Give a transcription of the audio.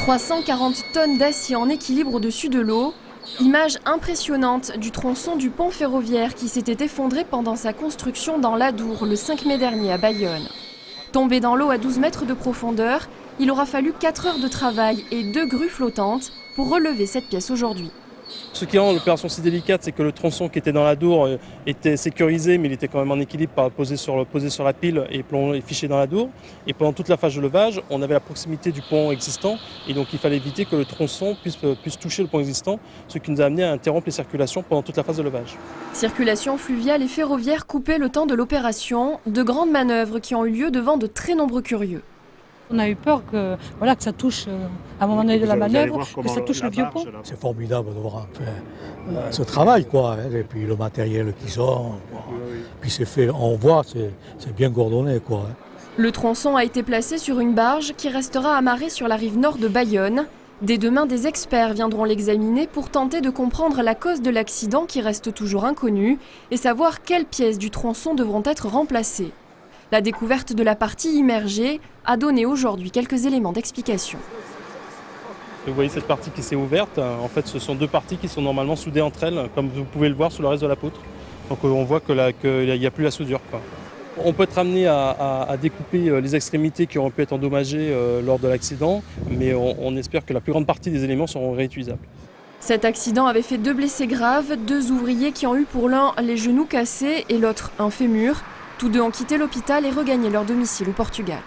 340 tonnes d'acier en équilibre au-dessus de l'eau. Image impressionnante du tronçon du pont ferroviaire qui s'était effondré pendant sa construction dans l'Adour le 5 mai dernier à Bayonne. Tombé dans l'eau à 12 mètres de profondeur, il aura fallu 4 heures de travail et 2 grues flottantes pour relever cette pièce aujourd'hui. Ce qui rend l'opération si délicate, c'est que le tronçon qui était dans l'Adour était sécurisé, mais il était quand même en équilibre, posé sur la pile et fiché dans l'Adour. Et pendant toute la phase de levage, on avait la proximité du pont existant, et donc il fallait éviter que le tronçon puisse toucher le pont existant, ce qui nous a amené à interrompre les circulations pendant toute la phase de levage. Circulation fluviale et ferroviaire coupée le temps de l'opération, de grandes manœuvres qui ont eu lieu devant de très nombreux curieux. On a eu peur que ça touche, à un moment donné de la manœuvre, que ça touche le vieux pont. C'est formidable de voir ce travail, quoi. Et puis le matériel qu'ils ont. Puis c'est fait, on voit, c'est bien coordonné, quoi. Le tronçon a été placé sur une barge qui restera amarrée sur la rive nord de Bayonne. Dès demain, des experts viendront l'examiner pour tenter de comprendre la cause de l'accident qui reste toujours inconnue et savoir quelles pièces du tronçon devront être remplacées. La découverte de la partie immergée a donné aujourd'hui quelques éléments d'explication. Vous voyez cette partie qui s'est ouverte, en fait ce sont deux parties qui sont normalement soudées entre elles, comme vous pouvez le voir sur le reste de la poutre. Donc on voit qu'il n'y a plus la soudure, quoi. On peut être amené à découper les extrémités qui auraient pu être endommagées lors de l'accident, mais on espère que la plus grande partie des éléments seront réutilisables. Cet accident avait fait 2 blessés graves, 2 ouvriers qui ont eu pour l'un les genoux cassés et l'autre un fémur. Tous deux ont quitté l'hôpital et regagné leur domicile au Portugal.